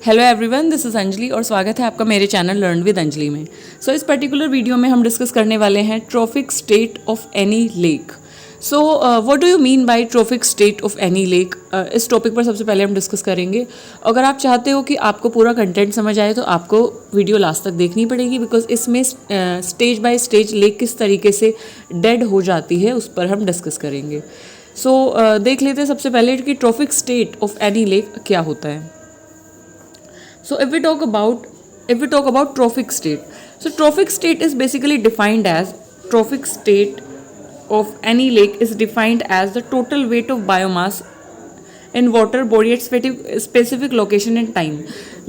Hello everyone, this is Anjali और स्वागत है आपका मेरे चैनल लर्न विद अंजलि में। इस पर्टिकुलर वीडियो में हम डिस्कस करने वाले हैं trophic state of any lake. What do you mean by trophic state of any lake? इस टॉपिक पर सबसे पहले हम डिस्कस करेंगे। अगर आप चाहते हो कि आपको पूरा कंटेंट समझ आए तो आपको वीडियो लास्ट तक देखनी पड़ेगी, बिकॉज इसमें स्टेज बाय स्टेज लेक किस तरीके से डेड हो जाती है उस पर हम डिस्कस करेंगे। देख लेते हैं सबसे पहले कि trophic state of any lake क्या होता है। So if we talk about trophic state, so trophic state is basically defined as trophic state of any lake is defined as the total weight of biomass in water body at specific location and time.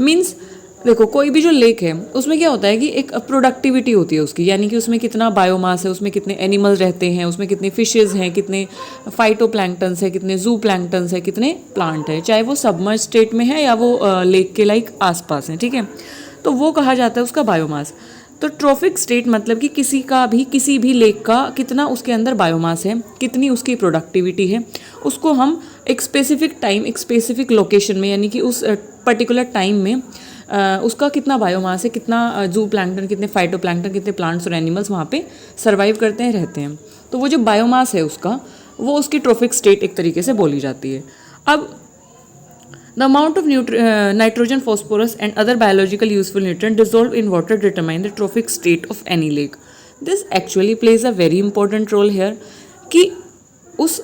Means देखो, कोई भी जो lake है उसमें क्या होता है कि एक प्रोडक्टिविटी होती है उसकी, यानी कि उसमें कितना बायोमास है, उसमें कितने एनिमल्स रहते हैं, उसमें कितने फिशेस हैं, कितने फाइटोप्लैंक्टन्स है, कितने जू प्लैंक्टन्स है, कितने प्लांट है, चाहे वो सबमर्ज स्टेट में है या वो लेक के लाइक आसपास है। ठीक है, तो वो कहा जाता है उसका बायोमास। तो ट्रॉफिक स्टेट मतलब कि किसी भी लेक का कितना उसके अंदर बायोमास है, कितनी उसकी प्रोडक्टिविटी है, उसको हम एक स्पेसिफिक टाइम, एक स्पेसिफिक लोकेशन में, यानी कि उस पर्टिकुलर टाइम में उसका कितना बायोमास है, कितना जू प्लैंक्टन, कितने फाइटोप्लैंक्टन, कितने प्लांट्स और एनिमल्स वहाँ पे सर्वाइव करते हैं, रहते हैं। तो वो जो बायोमास है उसका, वो उसकी ट्रॉफिक स्टेट एक तरीके से बोली जाती है। अब the amount of nitrogen, phosphorus and other biological useful nutrient dissolve in water determine the trophic state of any lake. This actually plays a very important role here कि उस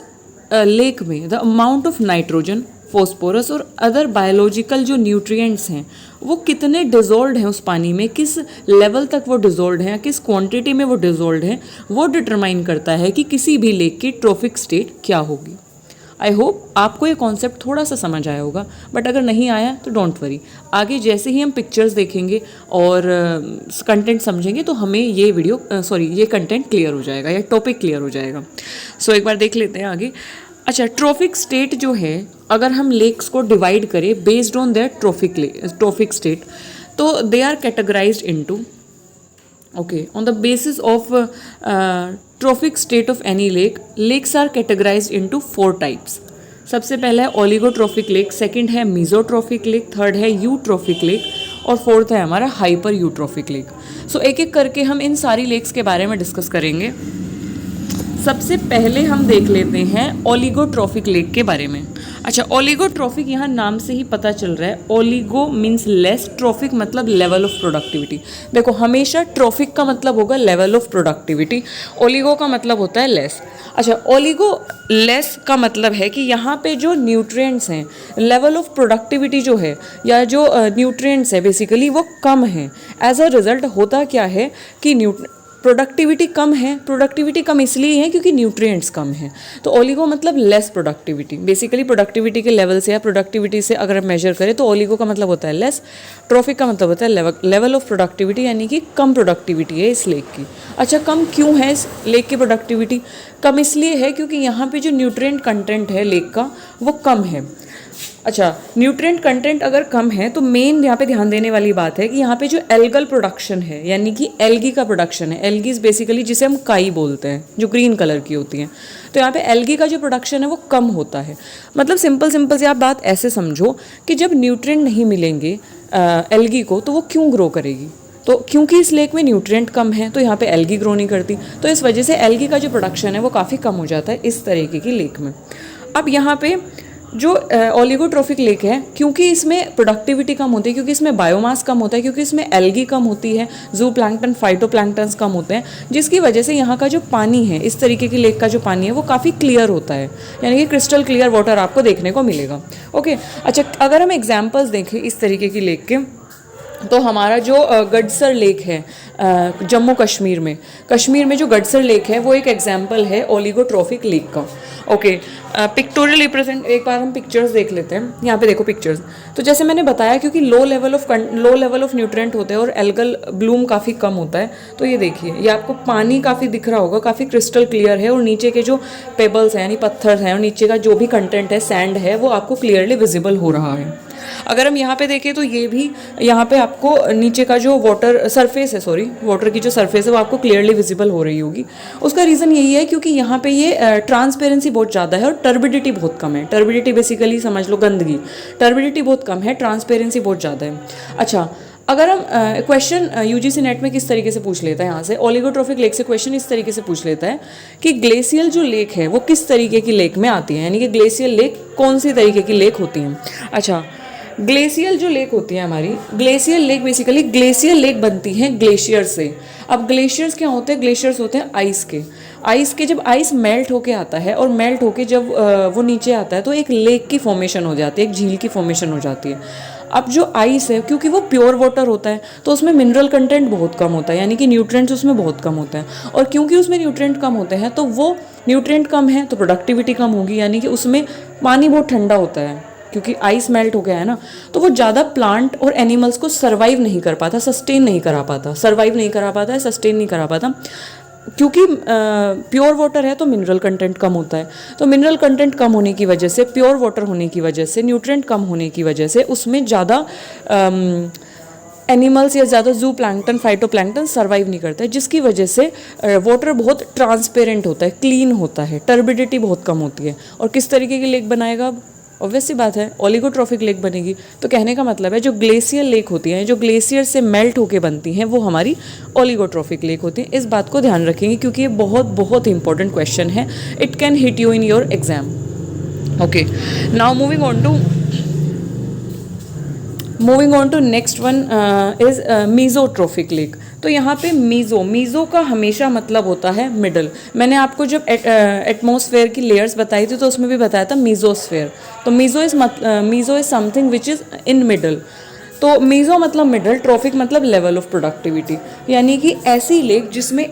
लेक में the amount of nitrogen, phosphorus और other biological जो nutrients हैं वो कितने dissolve हैं उस पानी में, किस लेवल तक वो डिजोल्व हैं, किस क्वांटिटी में वो डिजोल्व हैं, वो डिटरमाइन करता है कि किसी भी लेक की ट्रॉफिक स्टेट क्या होगी। आई होप आपको ये कॉन्सेप्ट थोड़ा सा समझ आया होगा, बट अगर नहीं आया तो डोंट वरी, आगे जैसे ही हम पिक्चर्स देखेंगे और कंटेंट समझेंगे तो हमें ये कंटेंट क्लियर हो जाएगा या टॉपिक क्लियर हो जाएगा। एक बार देख लेते हैं आगे। अच्छा, ट्रॉफिक स्टेट जो है, अगर हम लेक्स को डिवाइड करें based on their trophic state, तो they are categorised into on the basis of trophic state of any lake, lakes are categorized into 4 types. सबसे पहला है ओलिगोट्रॉफिक लेक, सेकंड है मीजोट्रॉफिक लेक, थर्ड है यूट्रॉफिक लेक और fourth है हमारा हाइपर यूट्रॉफिक लेक। एक एक करके हम इन सारी लेक्स के बारे में डिस्कस करेंगे। सबसे पहले हम देख लेते हैं ओलिगोट्रॉफिक लेक के बारे में। अच्छा, ओलिगोट्रॉफिक यहाँ नाम से ही पता चल रहा है, ओलिगो मीन्स लेस, ट्रॉफिक मतलब लेवल ऑफ प्रोडक्टिविटी। देखो, हमेशा ट्रॉफिक का मतलब होगा लेवल ऑफ प्रोडक्टिविटी, ओलिगो का मतलब होता है लेस। अच्छा, ओलिगो लेस का मतलब है कि यहाँ पे जो न्यूट्रिएंट्स हैं, लेवल ऑफ प्रोडक्टिविटी जो है या जो न्यूट्रिएंट्स है बेसिकली वो कम है। एज अ रिजल्ट होता क्या है कि प्रोडक्टिविटी कम है। प्रोडक्टिविटी कम इसलिए है क्योंकि न्यूट्रिएंट्स कम हैं। तो ओलिगो मतलब लेस प्रोडक्टिविटी, बेसिकली प्रोडक्टिविटी के लेवल से या प्रोडक्टिविटी से अगर हम मेजर करें तो ओलिगो का मतलब होता है लेस, ट्रॉफिक का मतलब होता है लेवल ऑफ प्रोडक्टिविटी, यानी कि कम प्रोडक्टिविटी है इस लेक की। अच्छा, कम क्यों है इस लेक की प्रोडक्टिविटी? कम इसलिए है क्योंकि यहाँ पे जो न्यूट्रिएंट कंटेंट है लेक का वो कम है। अच्छा, न्यूट्रिएंट कंटेंट अगर कम है तो मेन यहाँ पे ध्यान देने वाली बात है कि यहाँ पे जो एल्गल प्रोडक्शन है, यानी कि एल्गी का प्रोडक्शन है, एल्गीज बेसिकली जिसे हम काई बोलते हैं, जो ग्रीन कलर की होती हैं, तो यहाँ पे एल्गी का जो प्रोडक्शन है वो कम होता है। मतलब सिंपल से आप बात ऐसे समझो कि जब न्यूट्रिएंट नहीं मिलेंगे एल्गी को तो वो क्यों ग्रो करेगी? तो क्योंकि इस लेक में न्यूट्रिएंट कम है तो यहाँ पे एल्गी ग्रो नहीं करती, तो इस वजह से एल्गी का जो प्रोडक्शन है वो काफ़ी कम हो जाता है इस तरीके की लेक में। अब यहाँ पे जो ओलिगोट्रॉफिक लेक है, क्योंकि इसमें प्रोडक्टिविटी कम होती है, क्योंकि इसमें बायोमास कम होता है, क्योंकि इसमें एल्गी कम होती है, जू प्लैंक्टन, फाइटोप्लैंक्टन्स कम होते हैं, जिसकी वजह से यहाँ का जो पानी है, इस तरीके की लेक का जो पानी है वो काफ़ी क्लियर होता है, यानी कि क्रिस्टल क्लियर वाटर आपको देखने को मिलेगा। ओके, अच्छा, अगर हम एग्जाम्पल्स देखें इस तरीके की लेक के, तो हमारा जो गडसर लेक है जम्मू कश्मीर में जो गडसर लेक है वो एक एग्जाम्पल है ओलिगोट्रॉफिक लेक का। ओके, पिक्टोरियल रिप्रेजेंट, एक बार हम पिक्चर्स देख लेते हैं। यहाँ पे देखो पिक्चर्स, तो जैसे मैंने बताया क्योंकि लो लेवल ऑफ न्यूट्रिएंट होते हैं और एल्गल ब्लूम काफ़ी कम होता है, तो ये देखिए, ये आपको पानी काफ़ी दिख रहा होगा, काफ़ी क्रिस्टल क्लियर है, और नीचे के जो पेबल्स हैं यानी पत्थर हैं और नीचे का जो भी कंटेंट है, सैंड है, वो आपको क्लियरली विजिबल हो रहा है। अगर हम यहाँ पे देखें तो ये भी, यहाँ पे आपको नीचे का जो वाटर सरफेस है, सॉरी वाटर की जो सरफेस है वो आपको क्लियरली विजिबल हो रही होगी। उसका रीज़न यही है क्योंकि यहाँ पे ये ट्रांसपेरेंसी बहुत ज़्यादा है और टर्बिडिटी बहुत कम है। टर्बिडिटी बेसिकली समझ लो गंदगी, टर्बिडिटी बहुत कम है, ट्रांसपेरेंसी बहुत ज़्यादा है। अच्छा, अगर हम क्वेश्चन यूजीसी नेट में किस तरीके से पूछ लेता है, यहाँ से ओलिगोट्रॉफिक लेक से क्वेश्चन इस तरीके से पूछ लेता है कि ग्लेशियल जो लेक है वो किस तरीके की लेक में आती है, यानी कि ग्लेशियल लेक कौन सी तरीके की लेक होती है। अच्छा, ग्लेशियल जो लेक होती है हमारी, glacial lake basically glacial lake बनती है ग्लेशियर से। अब ग्लेशियर्स क्या होते हैं, ग्लेशियर्स होते हैं आइस के। आइस के जब आइस मेल्ट होके आता है और मेल्ट होके जब वो नीचे आता है तो एक लेक की फॉर्मेशन हो जाती है, एक झील की फॉर्मेशन हो जाती है। अब जो आइस है क्योंकि वो प्योर वाटर होता है तो उसमें मिनरल कंटेंट बहुत कम होता है, यानी कि न्यूट्रिएंट्स उसमें बहुत कम होते हैं, और क्योंकि उसमें न्यूट्रिएंट कम होते हैं तो वो न्यूट्रिएंट कम है तो प्रोडक्टिविटी कम होगी, यानी कि उसमें पानी बहुत ठंडा होता है क्योंकि आइस मेल्ट हो गया है ना, तो वो ज़्यादा प्लांट और एनिमल्स को सर्वाइव नहीं कर पाता, सस्टेन नहीं करा पाता, सर्वाइव नहीं करा पाता है, सस्टेन नहीं करा पाता। क्योंकि प्योर वाटर है तो मिनरल कंटेंट कम होता है, तो मिनरल कंटेंट कम होने की वजह से, प्योर वाटर होने की वजह से, न्यूट्रिएंट कम होने की वजह से उसमें ज़्यादा एनिमल्स या ज़्यादा जू प्लैंकटन, फाइटो प्लैंकटन सर्वाइव नहीं करता है, जिसकी वजह से वाटर बहुत ट्रांसपेरेंट होता है, क्लीन होता है, टर्बिडिटी बहुत कम होती है। और किस तरीके की लेक बनाएगा, अब ऑब्वियस सी बात है ओलिगोट्रॉफिक लेक बनेगी। तो कहने का मतलब है जो ग्लेशियर लेक होती हैं, जो ग्लेशियर से मेल्ट होके बनती हैं, वो हमारी ओलिगोट्रॉफिक लेक होती हैं। इस बात को ध्यान रखेंगे क्योंकि ये बहुत बहुत इंपॉर्टेंट क्वेश्चन है, it can hit you in your exam. Okay, now moving on to next one is mesotrophic lake. तो यहाँ पे मीज़ो का हमेशा मतलब होता है मिडल। मैंने आपको जब एटमॉस्फेयर की लेयर्स बताई थी तो उसमें भी बताया था मीजोस्फेयर। तो meso is something which is in middle. तो मीज़ो मतलब मिडल, ट्रॉफिक मतलब लेवल ऑफ प्रोडक्टिविटी, यानी कि ऐसी लेक जिसमें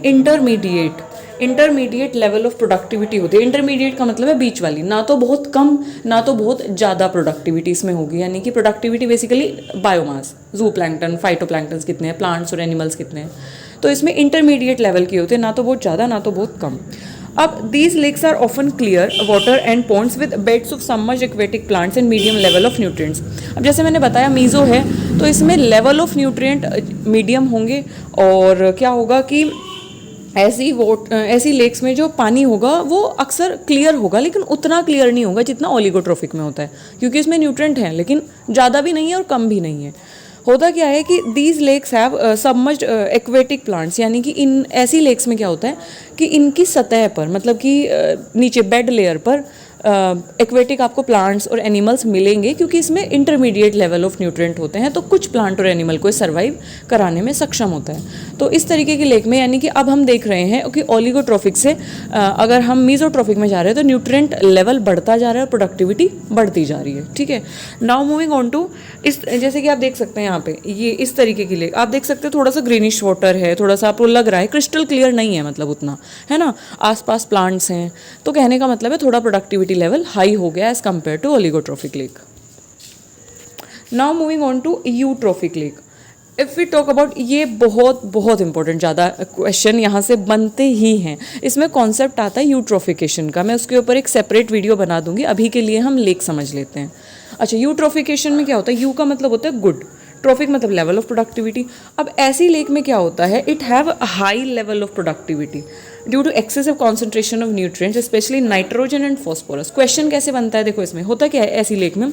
इंटरमीडिएट लेवल ऑफ प्रोडक्टिविटी होती है। इंटरमीडिएट का मतलब है बीच वाली, ना तो बहुत कम ना तो बहुत ज़्यादा प्रोडक्टिविटी इसमें होगी, यानी कि प्रोडक्टिविटी बेसिकली बायोमास, जू प्लैंकटन, फाइटो प्लैंकटन कितने हैं, प्लांट्स और एनिमल्स कितने हैं, तो इसमें इंटरमीडिएट लेवल की होती है, ना तो बहुत ज़्यादा ना तो बहुत कम। अब these lakes are often clear water and ponds with beds of submerged aquatic plants and medium level of nutrients. अब जैसे मैंने बताया मीज़ो है तो इसमें लेवल ऑफ न्यूट्रिएंट मीडियम होंगे, और क्या होगा कि ऐसी लेक्स में जो पानी होगा वो अक्सर क्लियर होगा, लेकिन उतना क्लियर नहीं होगा जितना ओलिगोट्रॉफिक में होता है, क्योंकि इसमें न्यूट्रिएंट हैं लेकिन ज़्यादा भी नहीं है और कम भी नहीं है। होता क्या है कि these lakes have submerged aquatic plants, यानी कि इन ऐसी लेक्स में क्या होता है कि इनकी सतह पर, मतलब कि नीचे बेड लेयर पर एक्वेटिक आपको प्लांट्स और एनिमल्स मिलेंगे, क्योंकि इसमें इंटरमीडिएट लेवल ऑफ न्यूट्रिएंट होते हैं, तो कुछ प्लांट और एनिमल को सर्वाइव कराने में सक्षम होता है। तो इस तरीके की लेक में, यानी कि अब हम देख रहे हैं कि ओलिगोट्रॉफिक से अगर हम मीजोट्रॉफिक में जा रहे हैं तो न्यूट्रिएंट लेवल बढ़ता जा रहा है और प्रोडक्टिविटी बढ़ती जा रही है। ठीक है, नाउ मूविंग ऑन टू इस, जैसे कि आप देख सकते हैं यहाँ पे ये इस तरीके की लेक आप देख सकते हैं, थोड़ा सा ग्रीनिश वाटर है, थोड़ा सा आपको लग रहा है क्रिस्टल क्लियर नहीं है, मतलब उतना है ना, आसपास प्लांट्स हैं, तो कहने का मतलब है थोड़ा प्रोडक्टिविटी लेवल हाई हो गया as compared to oligotrophic lake. Now moving on to eutrophic lake. If we talk about, ये बहुत बहुत इंपॉर्टेंट ज़्यादा क्वेश्चन यहाँ से बनते ही हैं। इसमें कॉन्सेप्ट आता है यूट्रोफिकेशन का, मैं उसके ऊपर एक सेपरेट वीडियो बना दूंगी, अभी के लिए हम लेक समझ लेते हैं। अच्छा, यूट्रोफिकेशन में क्या होता है, यू का मतलब होता है गुड, ट्रॉफिक मतलब लेवल ऑफ प्रोडक्टिविटी। अब ऐसी लेक में क्या होता है, it have high level of productivity due to excessive concentration of nutrients specially nitrogen and phosphorus. Question कैसे बनता है, देखो इसमें होता क्या है ऐसी लेक में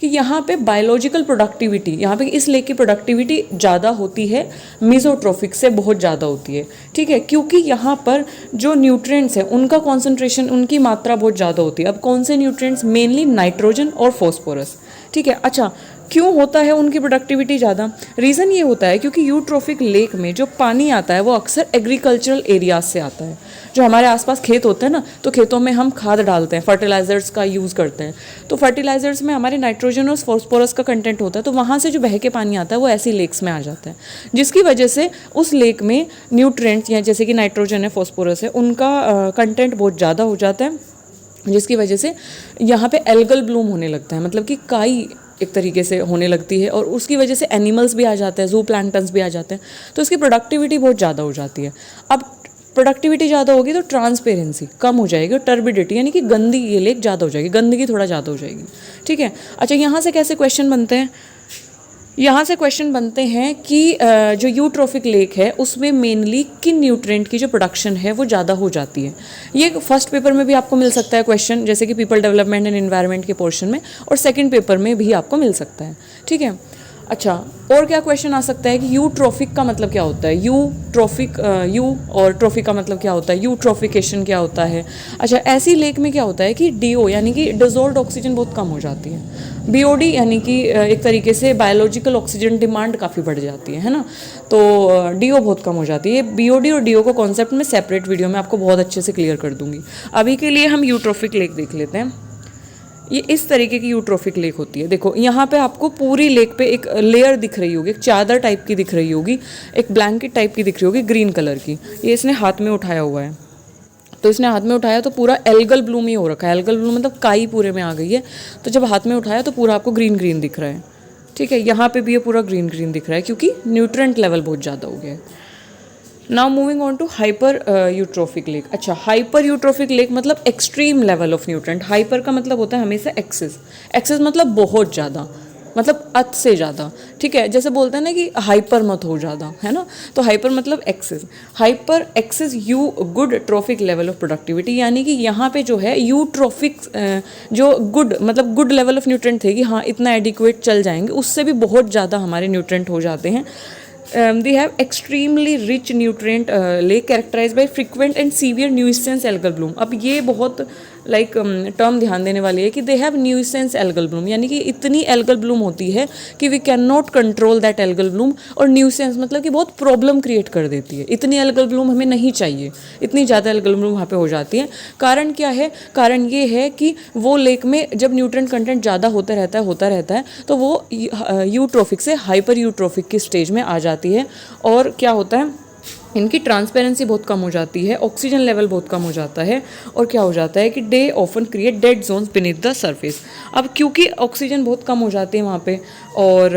कि यहाँ पे बायोलॉजिकल प्रोडक्टिविटी, यहाँ पे इस लेक की प्रोडक्टिविटी ज़्यादा होती है, मीजोट्रॉफिक से बहुत ज़्यादा होती है। ठीक है, क्योंकि यहाँ पर जो न्यूट्रिएंट्स हैं उनका कॉन्सेंट्रेशन, उनकी मात्रा बहुत ज़्यादा होती है। अब कौन से न्यूट्रिएंट्स, मेनली नाइट्रोजन और फॉस्फोरस। ठीक है, अच्छा क्यों होता है उनकी प्रोडक्टिविटी ज़्यादा, रीज़न ये होता है क्योंकि यूट्रॉफिक लेक में जो पानी आता है वो अक्सर एग्रीकल्चरल एरियाज से आता है। जो हमारे आसपास खेत होते हैं ना, तो खेतों में हम खाद डालते हैं, फर्टिलाइजर्स का यूज़ करते हैं, तो फर्टिलाइजर्स में हमारे नाइट्रोजन और फॉस्फोरस का कंटेंट होता है, तो वहाँ से जो बह के पानी आता है वो ऐसी लेक्स में आ जाता है, जिसकी वजह से उस लेक में न्यूट्रिएंट्स या जैसे कि नाइट्रोजन है, फॉस्फोरस है, उनका कंटेंट बहुत ज़्यादा हो जाता है, जिसकी वजह से यहाँ पे एल्गल ब्लूम होने लगता है, मतलब कि काई एक तरीके से होने लगती है, और उसकी वजह से एनिमल्स भी आ जाते हैं, जू प्लैंकटन्स भी आ जाते हैं, तो इसकी प्रोडक्टिविटी बहुत ज़्यादा हो जाती है। अब प्रोडक्टिविटी ज़्यादा होगी तो ट्रांसपेरेंसी कम हो जाएगी और टर्बिडिटी यानी कि गंदी ये लेक ज़्यादा हो जाएगी, गंदगी थोड़ा ज़्यादा हो जाएगी। ठीक है, अच्छा यहाँ से कैसे क्वेश्चन बनते हैं, यहाँ से क्वेश्चन बनते हैं कि जो यूट्रोफिक लेक है उसमें मेनली किन न्यूट्रिएंट की जो प्रोडक्शन है वो ज़्यादा हो जाती है। ये फर्स्ट पेपर में भी आपको मिल सकता है क्वेश्चन, जैसे कि पीपल डेवलपमेंट एंड एनवायरनमेंट के पोर्शन में, और सेकंड पेपर में भी आपको मिल सकता है। ठीक है, अच्छा और क्या क्वेश्चन आ सकता है कि यूट्रोफिक का मतलब क्या होता है, यू और ट्रोफिक का मतलब क्या होता है, यूट्रोफिकेशन क्या होता है। अच्छा ऐसी लेक में क्या होता है कि डीओ यानी कि डिसॉल्व्ड ऑक्सीजन बहुत कम हो जाती है, बीओडी यानी कि एक तरीके से बायोलॉजिकल ऑक्सीजन डिमांड काफ़ी बढ़ जाती है ना, तो डीओ बहुत कम हो जाती है। बीओडी और डीओ को कॉन्सेप्ट में सेपरेट वीडियो में आपको बहुत अच्छे से क्लियर कर दूंगी। अभी के लिए हम यूट्रोफिक लेक देख लेते हैं। ये इस तरीके की यूट्रोफिक लेक होती है। देखो यहाँ पे आपको पूरी लेक पे एक लेयर दिख रही होगी, एक चादर टाइप की दिख रही होगी, एक ब्लैंकेट टाइप की दिख रही होगी ग्रीन कलर की। ये इसने हाथ में उठाया हुआ है, तो इसने हाथ में उठाया तो पूरा एल्गल ब्लूम ही हो रखा है। एल्गल ब्लूम मतलब काई पूरे में आ गई है, तो जब हाथ में उठाया तो पूरा आपको ग्रीन ग्रीन दिख रहा है। ठीक है, यहाँ पे भी ये पूरा ग्रीन ग्रीन दिख रहा है क्योंकि न्यूट्रेंट लेवल बहुत ज़्यादा हो गया है। Now moving on to hyper eutrophic lake. अच्छा हाइपर यूट्रोफिक लेक मतलब extreme level of nutrient. Hyper का मतलब होता है हमेशा एक्सेस, एक्सेस मतलब बहुत ज़्यादा, मतलब अत से ज़्यादा। ठीक है, जैसे बोलते हैं ना कि हाइपर मत हो ज़्यादा, है ना, तो हाइपर मतलब excess. Hyper excess eu good trophic level of productivity, यानी कि यहाँ पे जो है यू ट्रॉफिक जो गुड मतलब गुड लेवल ऑफ न्यूट्रेंट थे कि हाँ इतना एडिक्वेट चल जाएंगे, उससे भी बहुत ज़्यादा हमारे न्यूट्रेंट हो जाते हैं। They have extremely rich nutrient lake characterized by frequent and severe nuisance algal bloom। अब ये बहुत टर्म ध्यान देने वाली है कि they have nuisance algal bloom, यानी कि इतनी एल्गल ब्लूम होती है कि we can not control that algal bloom. और न्यूसेंस मतलब कि बहुत प्रॉब्लम क्रिएट कर देती है, इतनी एल्गल ब्लूम हमें नहीं चाहिए, इतनी ज़्यादा एल्गल ब्लूम वहाँ पे हो जाती है। कारण क्या है, कारण ये है कि वो लेक में जब न्यूट्रेंट कंटेंट ज़्यादा होता रहता है तो वो यूट्रोफिक से हाइपर यूट्रोफिक की स्टेज में आ जाती है। और क्या होता है, इनकी ट्रांसपेरेंसी बहुत कम हो जाती है, ऑक्सीजन लेवल बहुत कम हो जाता है, और क्या हो जाता है कि they often create dead zones beneath the surface. अब क्योंकि ऑक्सीजन बहुत कम हो जाती है वहाँ पे और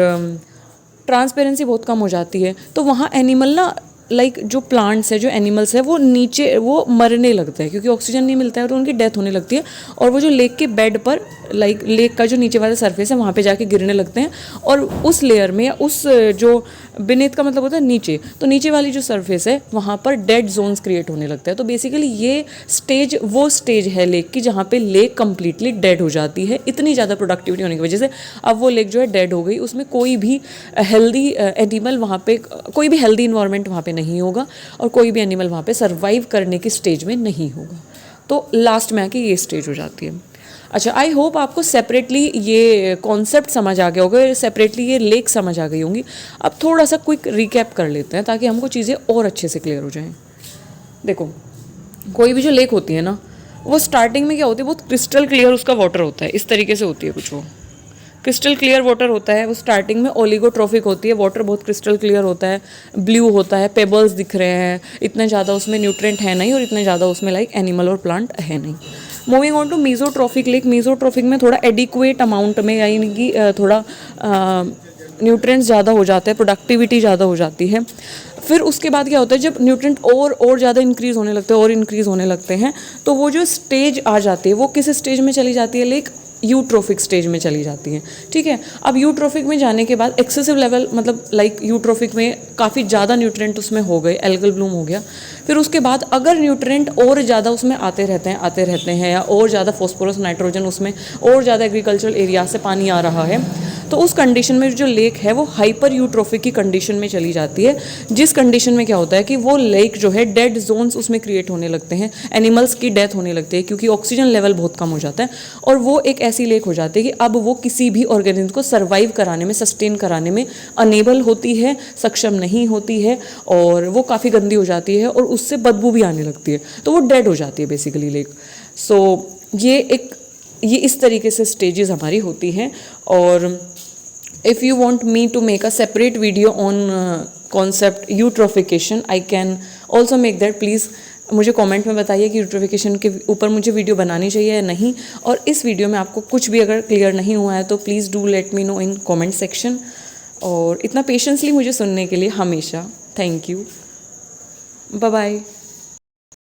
ट्रांसपेरेंसी बहुत कम हो जाती है, तो वहाँ एनिमल ना जो प्लांट्स है, जो एनिमल्स है, वो नीचे वो मरने लगते हैं क्योंकि ऑक्सीजन नहीं मिलता है, तो उनकी डेथ होने लगती है। और वो जो लेक के बेड पर लेक का जो नीचे वाला सरफेस है वहाँ पे जाके गिरने लगते हैं, और उस लेयर में या उस जो बीनीथ का मतलब होता है नीचे, तो नीचे वाली जो सरफेस है वहाँ पर डेड जोन्स क्रिएट होने लगता है। तो बेसिकली ये स्टेज वो स्टेज है लेक की जहाँ पे लेक कम्प्लीटली डेड हो जाती है, इतनी ज़्यादा प्रोडक्टिविटी होने की वजह से। अब वो लेक जो है डेड हो गई, उसमें कोई भी हेल्दी एनिमल वहाँ पे, कोई भी हेल्दी इन्वायरमेंट वहाँ पे नहीं होगा, और कोई भी एनिमल वहाँ पे सर्वाइव करने की स्टेज में नहीं होगा। तो लास्ट में आके ये स्टेज हो जाती है। अच्छा आई होप आपको सेपरेटली ये कॉन्सेप्ट समझ आ गया होगा, सेपरेटली ये लेक समझ आ गई होंगी। अब थोड़ा सा क्विक रिकैप कर लेते हैं ताकि हमको चीज़ें और अच्छे से क्लियर हो जाएं। देखो कोई भी जो लेक होती है ना, वो स्टार्टिंग में क्या होती है, बहुत क्रिस्टल क्लियर उसका वाटर होता है, इस तरीके से होती है कुछ, वो क्रिस्टल क्लियर वाटर होता है। वो स्टार्टिंग में ओलिगोट्रोफिक होती है, वाटर बहुत क्रिस्टल क्लियर होता है, ब्लू होता है, पेबल्स दिख रहे हैं, इतने ज़्यादा उसमें न्यूट्रेंट है नहीं और इतने ज़्यादा उसमें एनिमल और प्लांट है नहीं। Moving on to mesotrophic lake. Mesotrophic में थोड़ा एडिक्वेट अमाउंट में, यानी कि थोड़ा न्यूट्रिएंट्स ज़्यादा हो जाते हैं, प्रोडक्टिविटी ज़्यादा हो जाती है। फिर उसके बाद क्या होता है, जब न्यूट्रिएंट और ज़्यादा इंक्रीज़ होने लगते हैं और इंक्रीज़ होने लगते हैं, तो वो जो स्टेज आ जाती है वो किस स्टेज में चली जाती है, लेक यूट्रोफिक स्टेज में चली जाती है। ठीक है, अब यूट्रोफिक में जाने के बाद एक्सेसिव लेवल मतलब यूट्रोफिक में काफ़ी ज़्यादा न्यूट्रिएंट उसमें हो गए, एल्गल ब्लूम हो गया। फिर उसके बाद अगर न्यूट्रिएंट और ज़्यादा उसमें आते रहते हैं या और ज़्यादा फॉस्फोरस नाइट्रोजन उसमें और ज़्यादा एग्रीकल्चरल एरिया से पानी आ रहा है, तो उस कंडीशन में जो लेक है वो हाइपर यूट्रोफिक की कंडीशन में चली जाती है, जिस कंडीशन में क्या होता है कि वो लेक जो है डेड जोन्स उसमें क्रिएट होने लगते हैं, एनिमल्स की डेथ होने लगती है क्योंकि ऑक्सीजन लेवल बहुत कम हो जाता है, और वो एक ऐसी लेक हो जाती है कि अब वो किसी भी ऑर्गेनिज्म को सर्वाइव कराने में, सस्टेन कराने में अनेबल होती है, सक्षम नहीं होती है, और वो काफ़ी गंदी हो जाती है और उससे बदबू भी आने लगती है, तो वो डेड हो जाती है बेसिकली लेक। सो ये इस तरीके से स्टेजेस हमारी होती हैं। और if you want me to make a separate video on concept eutrophication, I can also make that। please मुझे कमेंट में बताइए कि यूट्रोफिकेशन के ऊपर मुझे वीडियो बनानी चाहिए या नहीं, और इस वीडियो में आपको कुछ भी अगर क्लियर नहीं हुआ है तो please do let me know in comment section. और इतना पेशेंसली मुझे सुनने के लिए हमेशा थैंक यू। Bye bye.